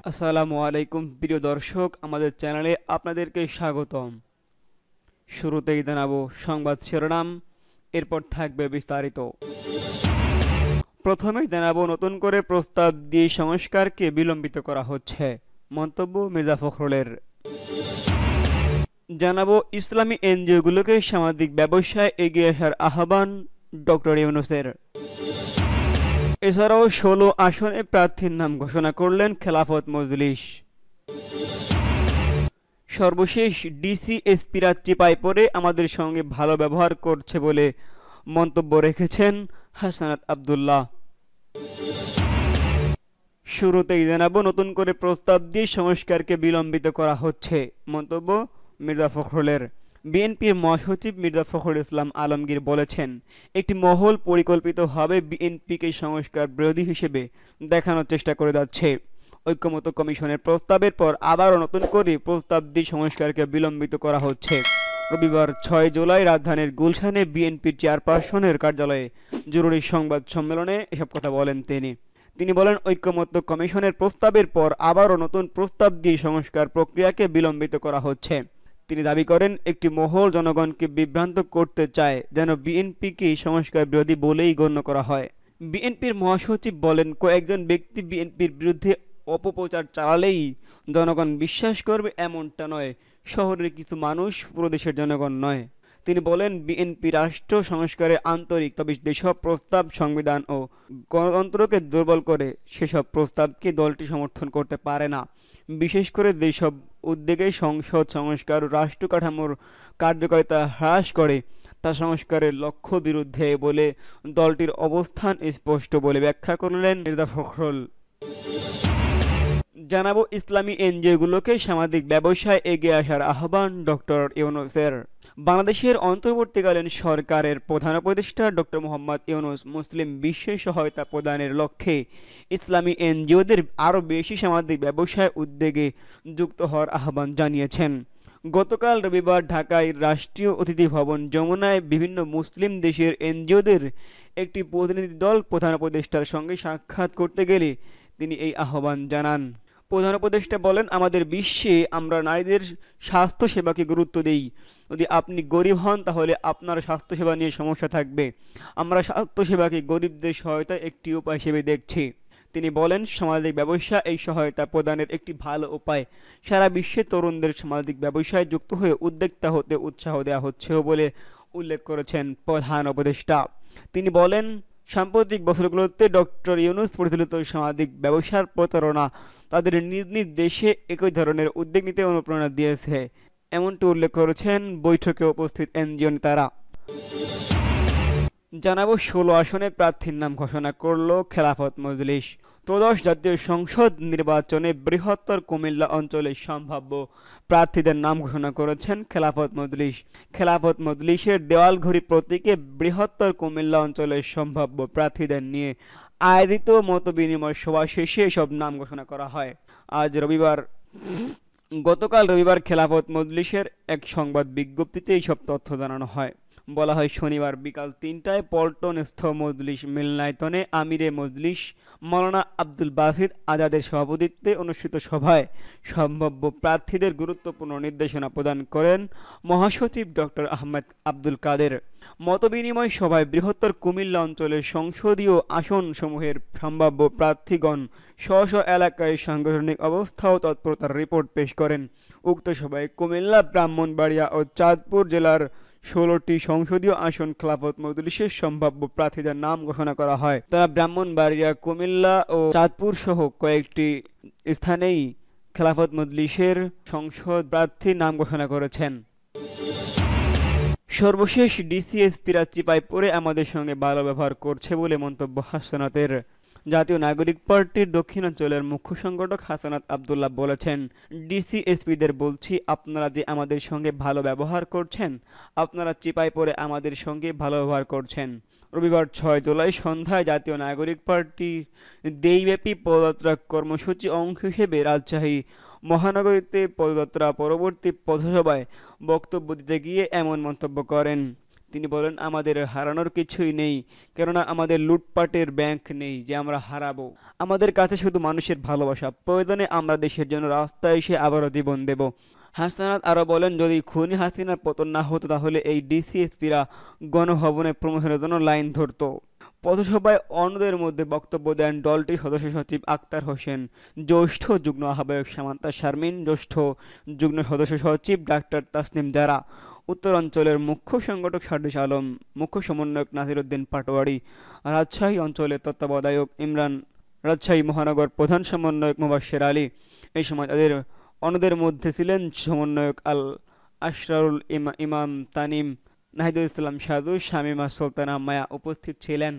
আসসালামু আলাইকুম প্রিয় দর্শক, আমাদের চ্যানেলে আপনাদেরকে স্বাগতম। শুরুতেই জানাবো সংবাদ শিরোনাম, এরপর থাকবে বিস্তারিত। প্রথমেই জানাবো নতুন করে প্রস্তাব দিয়ে সংস্কারকে বিলম্বিত করা হচ্ছে, মন্তব্য মির্জা ফখরুলের। জানাবো ইসলামী এনজিওগুলোকে সামাজিক ব্যবসায় এগিয়ে আসার আহ্বান ডক্টর ইউনূসের। এছাড়াও ১৬ আসনে প্রার্থীর নাম ঘোষণা করলেন খেলাফত মজলিস। সর্বশেষ ডিসি এসপিরা চিপায় পড়ে আমাদের সঙ্গে ভালো ব্যবহার করছে বলে মন্তব্য রেখেছেন হাসানাত আব্দুল্লাহ। শুরুতেই জানাবো নতুন করে প্রস্তাব দিয়ে সংস্কারকে বিলম্বিত করা হচ্ছে, মন্তব্য মির্জা ফখরুলের। বিএনপির মহাসচিব মির্জা ফখরুল ইসলাম আলমগীর বলেছেন, একটি মহল পরিকল্পিতভাবে বিএনপিকে সংস্কার বিরোধী হিসেবে দেখানোর চেষ্টা করে যাচ্ছে। ঐক্যমত্য কমিশনের প্রস্তাবের পর আবারও নতুন করে প্রস্তাব দিয়ে সংস্কারকে বিলম্বিত করা হচ্ছে। রবিবার ৬ জুলাই রাজধানীর গুলশানে বিএনপির চেয়ারপারসনের কার্যালয়ে জরুরি সংবাদ সম্মেলনে এসব কথা বলেন তিনি বলেন, ঐক্যমত্য কমিশনের প্রস্তাবের পর আবারও নতুন প্রস্তাব দিয়ে সংস্কার প্রক্রিয়াকে বিলম্বিত করা হচ্ছে। তিনি দাবি করেন, একটি মহল জনগণকে বিভ্রান্ত করতে চায় যেন বিএনপিকে সংস্কার বিরোধী বলেই গণ্য করা হয়। বিএনপির মহাসচিব বলেন, কয়েকজন ব্যক্তি বিএনপির বিরুদ্ধে অপপ্রচার চালালেই জনগণ বিশ্বাস করবে এমনটা নয়। শহরের কিছু মানুষ, পুরো দেশের জনগণ নয়। তিনি বলেন, বিএনপি রাষ্ট্র সংস্কারে আন্তরিক, তবে যেসব প্রস্তাব সংবিধান ও গণতন্ত্রকে দুর্বল করে সেসব প্রস্তাবকে দলটি সমর্থন করতে পারে না। বিশেষ করে যেসব উদ্যোগে সংসদ সংস্কার ও রাষ্ট্র কাঠামোর কার্যকারিতা হ্রাস করে তা সংস্কারের লক্ষ্য বিরুদ্ধে বলে দলটির অবস্থান স্পষ্ট বলে ব্যাখ্যা করলেন মির্জা ফখরুল। জানাবো ইসলামী এনজিওগুলোকে সামাজিক ব্যবসায় এগিয়ে আসার আহ্বান ডক্টর ইউনূসের। বাংলাদেশের অন্তর্বর্তীকালীন সরকারের প্রধান উপদেষ্টা ডক্টর মোহাম্মদ ইউনূস মুসলিম বিশ্বে সহায়তা প্রদানের লক্ষ্যে ইসলামী এনজিওদের আরও বেশি সামাজিক ব্যবসায় উদ্যোগে যুক্ত হওয়ার আহ্বান জানিয়েছেন। গতকাল রবিবার ঢাকায় রাষ্ট্রীয় অতিথি ভবন যমুনায় বিভিন্ন মুসলিম দেশের এনজিওদের একটি প্রতিনিধি দল প্রধান উপদেষ্টার সঙ্গে সাক্ষাৎ করতে গেলে তিনি এই আহ্বান জানান। প্রধান উপদেষ্টা বলেন, আমাদের বিশ্বে আমরা নারীদের স্বাস্থ্যসেবাকে গুরুত্ব দেই। যদি আপনি গরিব হন তাহলে আপনার স্বাস্থ্যসেবা নিয়ে সমস্যা থাকবে। আমরা স্বাস্থ্যসেবাকে গরিবদের সহায়তার একটি উপায় হিসেবে দেখছি। তিনি বলেন, সামাজিক ব্যবসা এই সহায়তা প্রদানের একটি ভালো উপায়। সারা বিশ্বে তরুণদের সামাজিক ব্যবসায় যুক্ত হয়ে উদ্যোক্তা হতে উৎসাহ দেওয়া হচ্ছেও বলে উল্লেখ করেছেন প্রধান উপদেষ্টা। তিনি বলেন, সাম্প্রতিক বছরগুলোতে ডক্টর ইউনূস পরিচালিত সামাজিক ব্যবসার প্রতারণা তাদের নিজ নিজ দেশে একই ধরনের উদ্যোগ নিতে অনুপ্রেরণা দিয়েছে, এমনটি উল্লেখ করেছেন বৈঠকে উপস্থিত এনজিও নেতারা। জানাবো ১৬ আসনে প্রার্থীর নাম ঘোষণা করল খেলাফত মজলিস। ত্রয়োদশ জাতীয় সংসদ নির্বাচনে বৃহত্তর কুমিল্লা অঞ্চলে সম্ভাব্য প্রার্থীদের নাম ঘোষণা করেছেন খেলাফত মজলিস। খেলাফত মজলিসের দেওয়ালঘড়ি প্রতীকে বৃহত্তর কুমিল্লা অঞ্চলের সম্ভাব্য প্রার্থীদের নিয়ে আয়োজিত মতবিনিময় সভা শেষে এসব নাম ঘোষণা করা হয়। গতকাল রবিবার খেলাফত মজলিসের এক সংবাদ বিজ্ঞপ্তিতে এইসব তথ্য জানানো হয়। বলা হয়, শনিবার বিকাল ৩টায় পল্টনস্থ মজলিস মিলনায়তনে আমিরে মজলিস মাওলানা আব্দুল বাসিত আজাদের সভাপতিত্বে অনুষ্ঠিত সভায় সম্ভাব্য প্রার্থীদের গুরুত্বপূর্ণ নির্দেশনা প্রদান করেন মহাসচিব ডক্টর আহমেদ আব্দুল কাদের। মতবিনিময় সভায় বৃহত্তর কুমিল্লা অঞ্চলের সংসদীয় আসনসমূহের সম্ভাব্য প্রার্থীগণ স্ব স্ব এলাকায় সাংগঠনিক অবস্থা ও তৎপরতার রিপোর্ট পেশ করেন। উক্ত সভায় কুমিল্লা, ব্রাহ্মণবাড়িয়া ও চাঁদপুর জেলার ১৬টি সংসদীয় আসন খেলাফত মজলিসের সম্ভাব্য প্রার্থীদের নাম ঘোষণা করা হয়। তারা ব্রাহ্মণবাড়িয়া, কুমিল্লা ও চাঁদপুর সহ কয়েকটি স্থানেই খেলাফত মজলিসের সংসদ প্রার্থীর নাম ঘোষণা করেছেন। সর্বশেষ ডিসিএসপিরা চিপায় পড়ে আমাদের সঙ্গে ভালো ব্যবহার করছে বলে মন্তব্য হাসানাতের। জাতীয় নাগরিক পার্টির দক্ষিণাঞ্চলের মুখ্য সংগঠক হাসানাত আব্দুল্লাহ বলেছেন, ডিসিএসপিদের বলছি, আপনারা যে আমাদের সঙ্গে ভালো ব্যবহার করছেন, আপনারা চিপায় পড়ে আমাদের সঙ্গে ভালো ব্যবহার করছেন। রবিবার ৬ জুলাই সন্ধ্যায় জাতীয় নাগরিক পার্টির দেশব্যাপী পদযাত্রা কর্মসূচি অংশ হিসেবে রাজশাহী মহানগরীতে পদযাত্রা পরবর্তী পথসভায় বক্তব্য দিতে গিয়ে এমন মন্তব্য করেন তিনি বলেন, আমাদের হারানোর কিছুই নেই, কেননা আমাদের লুটপাটের ব্যাংক নেই যে আমরা হারাবো। আমাদের কাছে শুধু মানুষের ভালোবাসা, প্রয়োজনে আমরা দেশের জন্য রাস্তায় এসে আবারও জীবন দেব। হাসনাত আরও বলেন, যদি খুনি হাসিনার পতন না হতো তাহলে এই ডিসিএসপিরা গণভবনে প্রমোশনের জন্য লাইন ধরতো। পথসভায় অন্যদের মধ্যে বক্তব্য দেন দলটির সদস্য সচিব আক্তার হোসেন, জ্যেষ্ঠ যুগ্ম আহ্বায়ক সামান্তা শারমিন, জ্যেষ্ঠ যুগ্ম সদস্য সচিব ডাক্তার তাসনিম জারা, উত্তরাঞ্চলের মুখ্য সংগঠক সার্জিস আলম, মুখ্য সমন্বয়ক নাসির উদ্দিন পাটোয়ারি, রাজশাহী অঞ্চলের তত্ত্বাবধায়ক ইমরান, রাজশাহী মহানগর প্রধান সমন্বয়ক মুবাশ্বের আলী। এই সময় তাদের অন্যদের মধ্যে ছিলেন সমন্বয়ক আশরারুল ইমাম তানিম, নাহিদুল ইসলাম সাজু, শামীমা সুলতানা মায়া উপস্থিত ছিলেন।